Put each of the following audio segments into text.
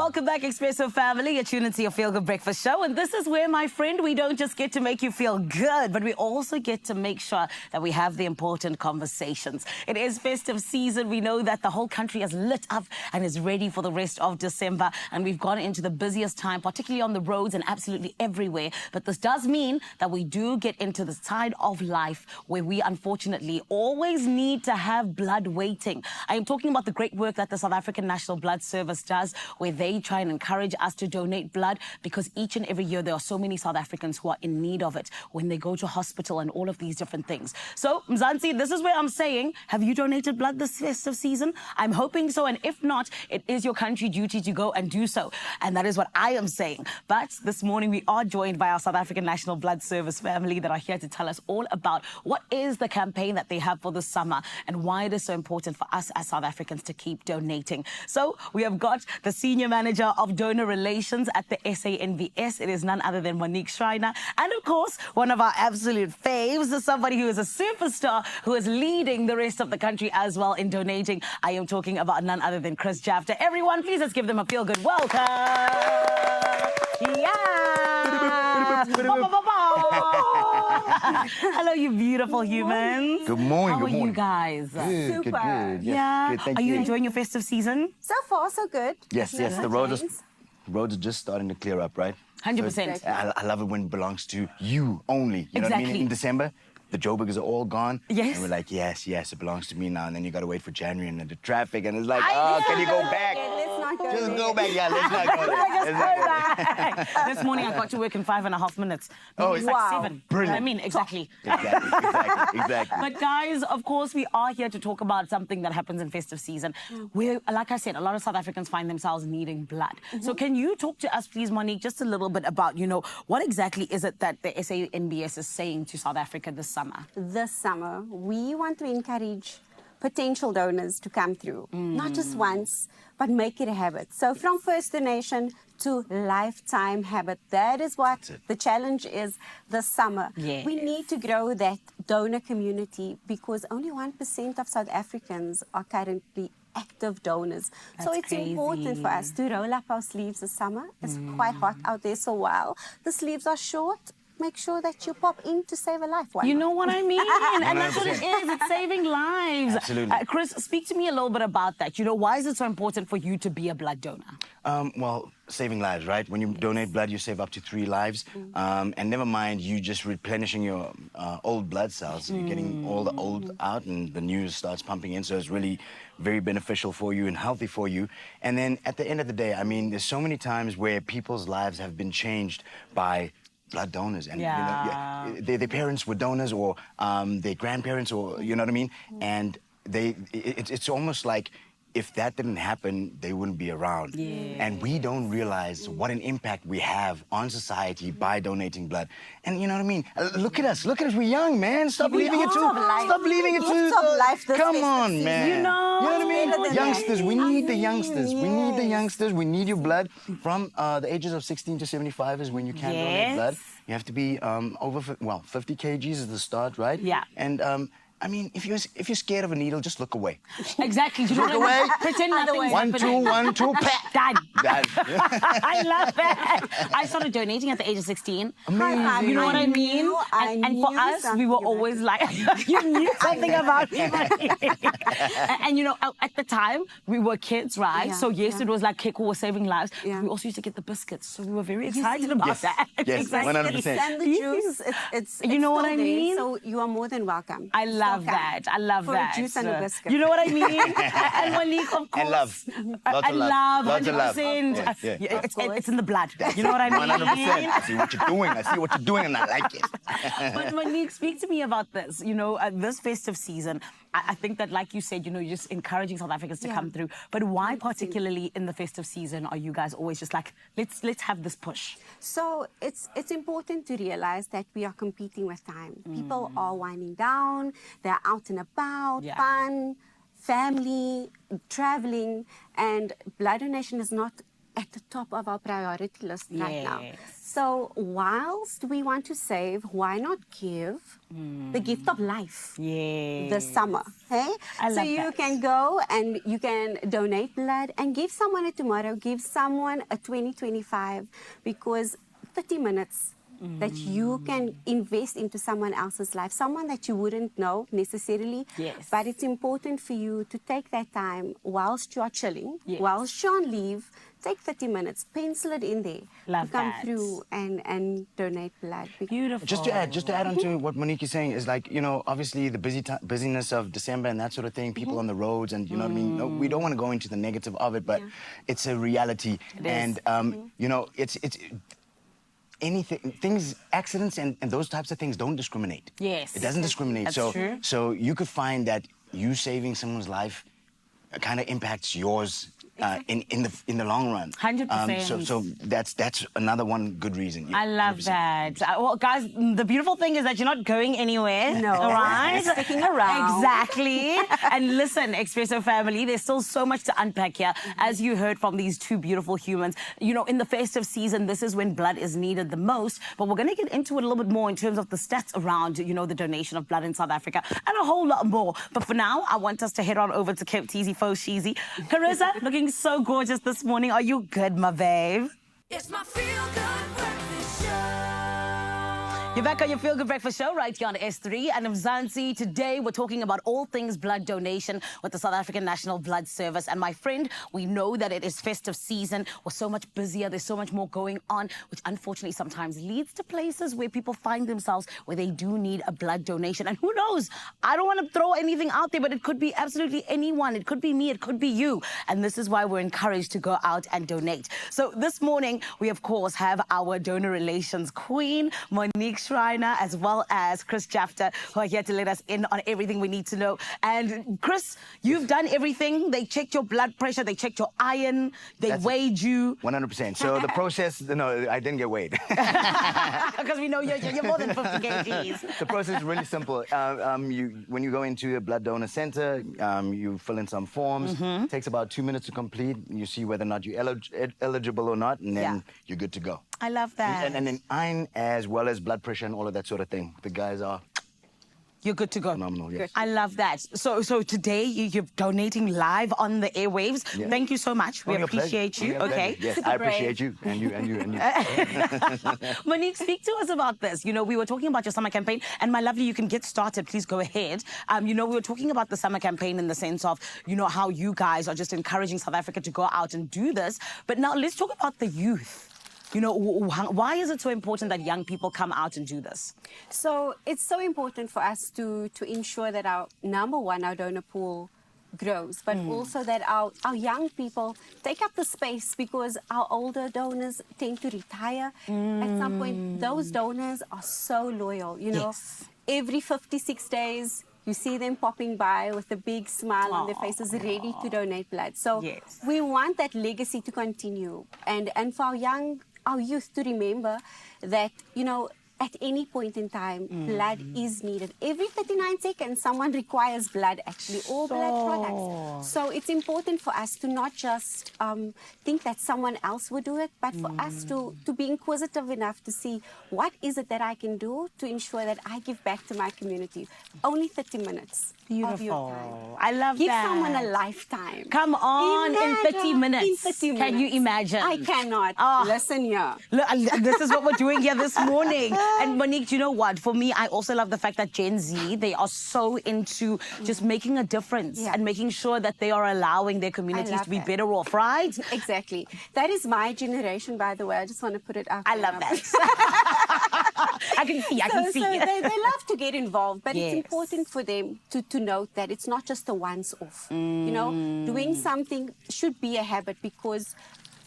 Welcome back, Expresso family. You're tuned into your Feel Good Breakfast Show. And this is where, my friend, we don't just get to make you feel good, but we also get to make sure that we have the important conversations. It is festive season. We know that the whole country is lit up and is ready for the rest of December. And we've gone into the busiest time, particularly on the roads and absolutely everywhere. But this does mean that we do get into the side of life where we, unfortunately, always need to have blood waiting. I am talking about the great work that the South African National Blood Service does, where they try and encourage us to donate blood, because each and every year there are so many South Africans who are in need of it when they go to hospital and all of these different things. So, Mzansi, this is where I'm saying, have you donated blood this festive season? I'm hoping so, and if not, it is your country duty to go and do so. And that is what I am saying. But this morning we are joined by our South African National Blood Service family that are here to tell us all about what is the campaign that they have for this summer and why it is so important for us as South Africans to keep donating. So we have got the Senior Manager of Donor Relations at the SANBS. It is none other than Monique Schreiner. And of course, one of our absolute faves, somebody who is a superstar, who is leading the rest of the country as well in donating. I am talking about none other than Chris Jafta. Everyone, please let's give them a feel-good welcome. Yeah. Hello, you beautiful humans. Good morning. How are you guys? Good, Super. good. Yes, Yeah. good, thank Are you you. enjoying your festive season? So far, so good. Yes, yes. The roads are just starting to clear up, right? 100%. So I love it when it belongs to you only. You know what I mean? Exactly. In December, the Joburgers are all gone. Yes. And we're like, yes, yes, it belongs to me now. And then you got to wait for January and the traffic. And it's like, oh, can you go back? Let's not go Just there. go back. Yeah, let's not go there. Just Let's go not go there. back. This morning I got to work in 5.5 minutes. Oh, It's like wow. 7. Brilliant. I mean, exactly. Exactly. But guys, of course, we are here to talk about something that happens in festive season. Where, like I said, a lot of South Africans find themselves needing blood. So can you talk to us, please, Monique, just a little bit about, what exactly is it that the SANBS is saying to South Africa this summer? This summer, we want to encourage potential donors to come through, not just once, but make it a habit. So from first donation to lifetime habit, that is what the challenge is this summer. Yes. We need to grow that donor community because only 1% of South Africans are currently active donors. So That's it's crazy. important for us to roll up our sleeves this summer. It's quite hot out there, so while the sleeves are short, make sure that you pop in to save a life. Why You not? know what I mean? And that's what it is. It's saving lives. Absolutely. Chris, speak to me a little bit about that. Why is it so important for you to be a blood donor? Well, saving lives, right? When you donate blood, you save up to 3 lives. And never mind you just replenishing your old blood cells. You're getting all the old out and the new starts pumping in. So it's really very beneficial for you and healthy for you. And then at the end of the day, I mean, there's so many times where people's lives have been changed by blood donors, and their parents were donors, or their grandparents, or you know what I mean. And it's almost like if that didn't happen, they wouldn't be around. And we don't realize what an impact we have on society by donating blood. And you know what I mean? Look at us, we're young, man. Stop leaving it to. Come on, man. You know what I mean? better than Youngsters, we need the youngsters. We need the youngsters. We need your blood. From the ages of 16 to 75 is when you can donate blood. You have to be over 50 kgs is the start, right? Yeah. And I mean, if you're scared of a needle, just look away. Exactly. Look away. Pretend nothing's happening. 1, 2, pat. Done. I love that. I started donating at the age of 16. Amazing. You know what I mean? And for us, we were always like, you knew something about me. And at the time, we were kids, right? Yeah, So yes, yeah. it was like, okay, cool, we're saving lives. Yeah. We also used to get the biscuits. So we were very excited about that. Yes, Exactly. 100%. And the juice, it's You know what still I there, mean? So you are more than welcome. I love Still come that. I love for that. a juice and a biscuit. You know what I mean? And Monique, of course. And love. Lots of love. Lots of love. 100%. Yeah. It's in the blood. You know what I mean? 100%. I see what you're doing, and I like it. But Monique, speak to me about this. This festive season, I think that, like you said, you're just encouraging South Africans to come through. But why, particularly in the festive season, are you guys always just like, let's have this push? So it's important to realize that we are competing with time. People are winding down, they're out and about, fun, family, traveling, and blood donation is not at the top of our priority list right now. Yes. So whilst we want to save, why not give the gift of life Yes. this summer? Hey? I So love you that. can go and you can donate blood and give someone a tomorrow, give someone a 2025, because 30 minutes that you can invest into someone else's life, someone that you wouldn't know necessarily. Yes. But it's important for you to take that time whilst you're chilling, Yes. whilst you're on leave. Take 30 minutes, pencil it in there Love to come that. through and donate blood. Beautiful. Just to add on to what Monique is saying is, like, you know, obviously the busyness of December and that sort of thing, people on the roads, and you know what I mean. No, we don't want to go into the negative of it, but it's a reality, and you know, it's anything, things, accidents, and those types of things don't discriminate. Yes. It doesn't discriminate. That's so true. so you could find that you saving someone's life kind of impacts yours. In the long run, 100%. So that's another one good reason. I love 100%. that. Well, guys, the beautiful thing is that you're not going anywhere. No. All right? Sticking around. Exactly. And listen, Expresso family, there's still so much to unpack here. As you heard from these two beautiful humans, you know, in the festive season, this is when blood is needed the most. But we're going to get into it a little bit more in terms of the stats around, you know, the donation of blood in South Africa and a whole lot more. But for now, I want us to head on over to Cape Teasy Fo Sheezy. Carissa, looking so gorgeous this morning. Are you good, my babe? It's my feel-good breakfast show. You're back on your Feel Good Breakfast Show right here on S3 and Mzansi. Today, we're talking about all things blood donation with the South African National Blood Service. And my friend, we know that it is festive season. We're so much busier. There's so much more going on, which unfortunately sometimes leads to places where people find themselves where they do need a blood donation. And who knows? I don't want to throw anything out there, but it could be absolutely anyone. It could be me. It could be you. And this is why we're encouraged to go out and donate. So this morning, we, of course, have our donor relations queen, Monique Schreiner, as well as Chris Jafter, who are here to let us in on everything we need to know. And Chris, you've done everything. They checked your blood pressure. They checked your iron. They weighed you. 100%. So the process, no, I didn't get weighed. Because we know you're more than 50 kgs. The process is really simple. When you go into a blood donor center, you fill in some forms. It takes about 2 minutes to complete. You see whether or not you're eligible or not, and then you're good to go. I love that. And then iron as well as blood pressure and all of that sort of thing. The guys are You're good to go. phenomenal, yes. I love that. So today you're donating live on the airwaves. Yeah. Thank you so much. We Only a appreciate pleasure. you. Only a Okay. pleasure. Yes, Super I brave. appreciate you and you. Monique, speak to us about this. You know, we were talking about your summer campaign, and my lovely, you can get started. Please go ahead. You know, we were talking about the summer campaign in the sense of, you know, how you guys are just encouraging South Africa to go out and do this. But now let's talk about the youth. You know, why is it so important that young people come out and do this? So it's so important for us to ensure that our our donor pool grows, but also that our young people take up the space, because our older donors tend to retire. At some point, those donors are so loyal, you know. Yes. Every 56 days, you see them popping by with a big smile on their faces, ready to donate blood. So Yes. we want that legacy to continue, and for our youth to remember that, you know, at any point in time, blood is needed. Every 39 seconds, someone requires blood, actually, or blood products. So it's important for us to not just think that someone else would do it, but for us to be inquisitive enough to see what is it that I can do to ensure that I give back to my community. Only 30 minutes of your time. I love Give that. someone a lifetime. Come on, in 30 minutes. In 30 minutes. Can you imagine? I cannot. Ah. Listen here. Look, this is what we're doing here this morning. And Monique, do you know what? For me, I also love the fact that Gen Z, they are so into just making a difference and making sure that they are allowing their communities love to be that. better off, right? Exactly. That is my generation, by the way. I just want to put it out I there. love that. I can see. So they love to get involved, but Yes. it's important for them to note that it's not just a once-off. You know, doing something should be a habit, because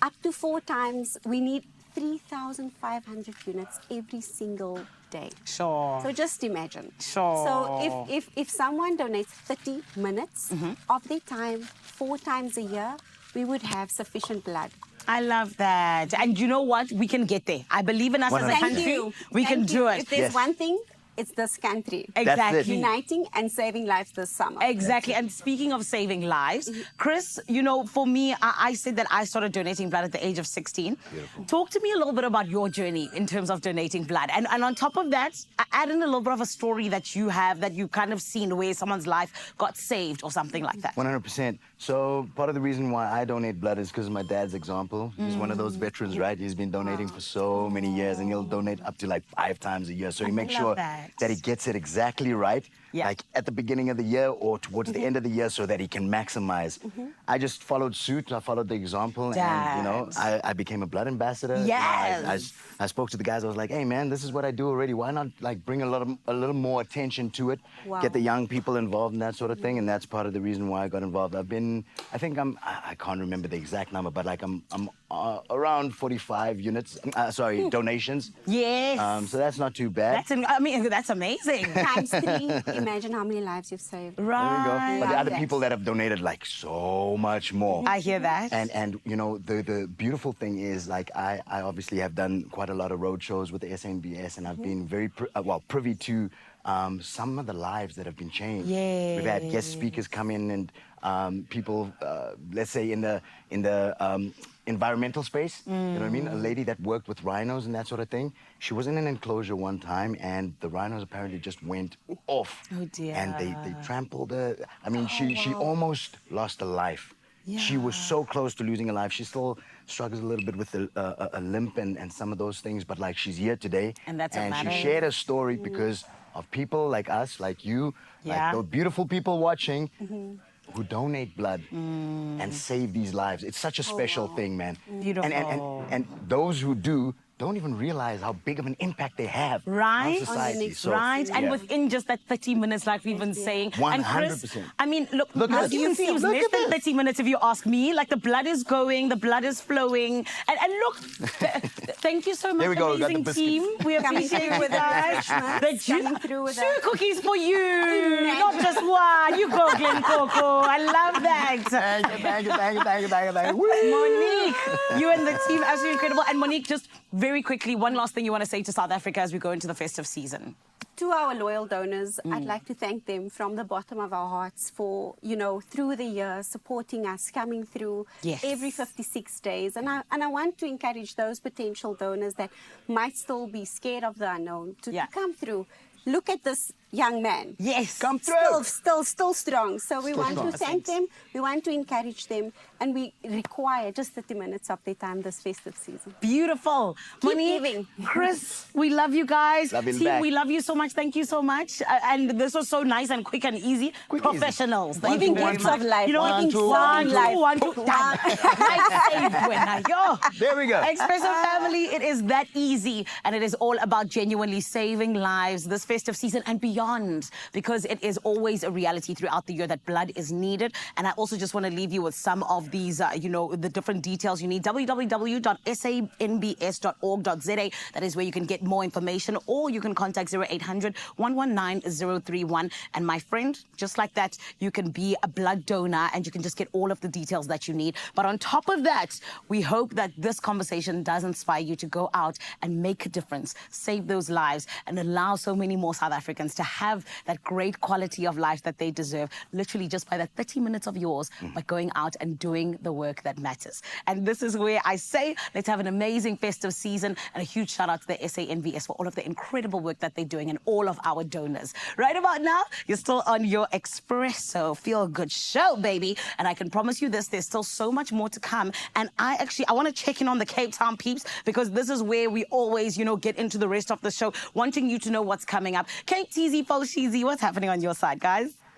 up to 4 times we need 3,500 units every single day. Sure. So just imagine. Sure. So if someone donates 30 minutes of their time 4 times a year, we would have sufficient blood. I love that. And you know what? We can get there. I believe in us as a Thank country. you. We can Thank do you. it. If there's Yes. one thing it's this country. Exactly. Uniting and saving lives this summer. Exactly. And speaking of saving lives, Chris, you know, for me, I said that I started donating blood at the age of 16. Beautiful. Talk to me a little bit about your journey in terms of donating blood. And on top of that, add in a little bit of a story that you have, that you kind of seen where someone's life got saved or something like that. 100%. So part of the reason why I donate blood is because of my dad's example. He's one of those veterans, right? He's been donating for so many years, and he'll donate up to like 5 times a year. So he makes love sure that. that he gets it exactly right, Yeah. like at the beginning of the year or towards the end of the year, so that he can maximize. I just followed suit. I followed the example, and you know, I became a blood ambassador. You know, Yes. I spoke to the guys. I was like, hey man, this is what I do already. Why not like bring a little more attention to it? Wow. Get the young people involved in that sort of thing, and that's part of the reason why I got involved. I can't remember the exact number, but like I'm around 45 units. Donations. Yes. So that's not too bad. That's amazing. Times 3. Imagine how many lives you've saved. There we go. Right. But the other Yes. people that have donated like so much more. I hear that. And you know, the beautiful thing is, like, I obviously have done quite a lot of road shows with the SNBS, and I've been very privy to some of the lives that have been changed. We've had guest speakers come in, and people, let's say in the environmental space, you know what I mean? A lady that worked with rhinos and that sort of thing. She was in an enclosure one time, and the rhinos apparently just went off. Oh, dear. And they trampled her. I mean, she almost lost a life. She was so close to losing a life. She still struggles a little bit with a limp and some of those things, but like, she's here today. And that's what she matters. shared her story because of people like us, like you, like those beautiful people watching, who donate blood and save these lives. It's such a special thing, man. Beautiful. And those who do don't even realize how big of an impact they have Right? on society. So, Right, and yeah. within just that 30 minutes, like we've been saying. And Chris, 100%. I mean, look Look at how this. do you feel? Look Less at than this. 30 minutes, if you ask me. Like, the blood is going, the blood is flowing. And look, thank you so much, There we go, got the amazing biscuits. team. We Coming appreciate through you with the guys. refreshments, The coming through with 2 the- cookies for you, not just one. You go, Glen Coco. I love that. Thank you. Woo! Monique, you and the team, absolutely incredible. And Monique, just very quickly, one last thing you want to say to South Africa as we go into the festive season. To our loyal donors, I'd like to thank them from the bottom of our hearts for, you know, through the years, supporting us, coming through Yes. every 56 days. And I want to encourage those potential donors that might still be scared of the unknown to come through. Look at this young man. Yes. Come through. Still strong. So we want strong. to thank them, we want to encourage them, and we require just 30 minutes of their time this festive season. Beautiful. Keep Monique, giving. Chris, we love you guys. Love you Team, back. we love you so much. Thank you so much. And this was so nice and quick and easy. Quick, easy. Professionals. One, Thank you two, very gifts much. of life. You know, One, two, one, life. two, one, two. Done. Life saved winner. Yo. There we go. Expresso family, it is that easy. And it is all about genuinely saving lives this festive season and beyond. Because it is always a reality throughout the year that blood is needed. And I also just want to leave you with some of these, the different details you need. www.sanbs.org.za. That is where you can get more information, or you can contact 0800-119-031. And my friend, just like that, you can be a blood donor and you can just get all of the details that you need. But on top of that, we hope that this conversation does inspire you to go out and make a difference, save those lives, and allow so many more South Africans to have that great quality of life that they deserve, literally just by that 30 minutes of yours, by going out and doing the work that matters. And this is where I say, let's have an amazing festive season, and a huge shout out to the SANVS for all of the incredible work that they're doing and all of our donors. Right about now, you're still on your Expresso Feel Good show, baby. And I can promise you this, there's still so much more to come. And I want to check in on the Cape Town peeps, because this is where we always, get into the rest of the show, wanting you to know what's coming up. Cape TZ, Fo Shizi, what's happening on your side, guys?